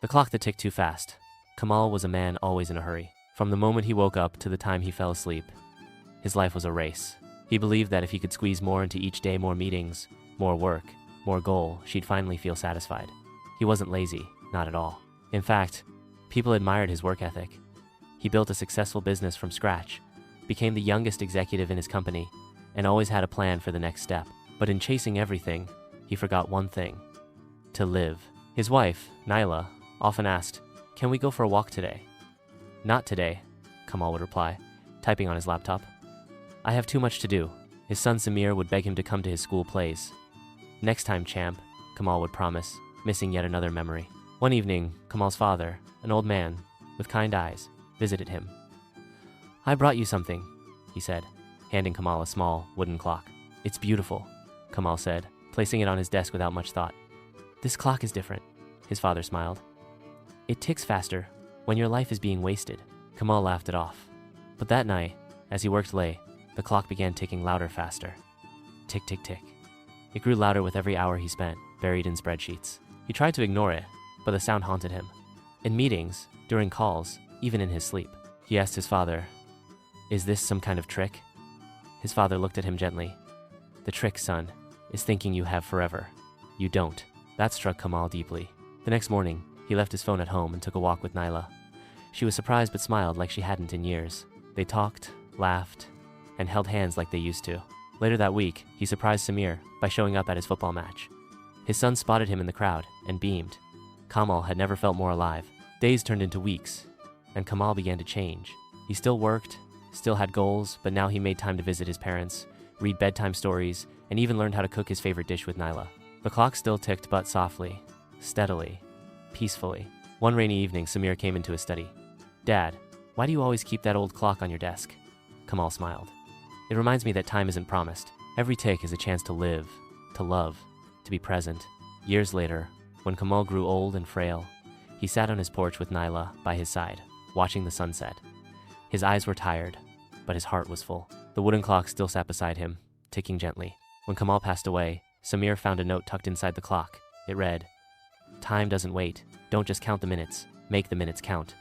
The clock that ticked too fast. Kamal was a man always in a hurry. From the moment he woke up to the time he fell asleep, his life was a race. He believed that if he could squeeze more into each day, more meetings, more work, more goal, she'd finally feel satisfied. He wasn't lazy, not at all. In fact, people admired his work ethic. He built a successful business from scratch, became the youngest executive in his company, and always had a plan for the next step. But in chasing everything, he forgot one thing: to live. His wife, Naila, often asked, "Can we go for a walk today?" "Not today," Kamal would reply, typing on his laptop. "I have too much to do." His son Samir would beg him to come to his school plays. "Next time, champ," Kamal would promise, missing yet another memory. One evening, Kamal's father, an old man with kind eyes, visited him. "I brought you something," he said, handing Kamal a small wooden clock. "It's beautiful," Kamal said, placing it on his desk without much thought. "This clock is different," his father smiled. "It ticks faster when your life is being wasted." Kamal laughed it off. But that night, as he worked late, the clock began ticking louder, faster. Tick, tick, tick. It grew louder with every hour he spent, buried in spreadsheets. He tried to ignore it, but the sound haunted him. In meetings, during calls, even in his sleep. He asked his father, "Is this some kind of trick?" His father looked at him gently. "The trick, son, is thinking you have forever. You don't." That struck Kamal deeply. The next morning, he left his phone at home and took a walk with Naila. She was surprised but smiled like she hadn't in years. They talked, laughed, and held hands like they used to. Later that week, he surprised Samir by showing up at his football match. His son spotted him in the crowd and beamed. Kamal had never felt more alive. Days turned into weeks, and Kamal began to change. He still worked, still had goals, but now he made time to visit his parents, read bedtime stories, and even learned how to cook his favorite dish with Naila. The clock still ticked, but softly, steadily, peacefully. One rainy evening, Samir came into his study. "Dad, why do you always keep that old clock on your desk?" Kamal smiled. "It reminds me that time isn't promised. Every tick is a chance to live, to love, to be present." Years later, when Kamal grew old and frail, he sat on his porch with Naila by his side, watching the sunset. His eyes were tired, but his heart was full. The wooden clock still sat beside him, ticking gently. When Kamal passed away, Samir found a note tucked inside the clock. It read, "Time doesn't wait. Don't just count the minutes. Make the minutes count."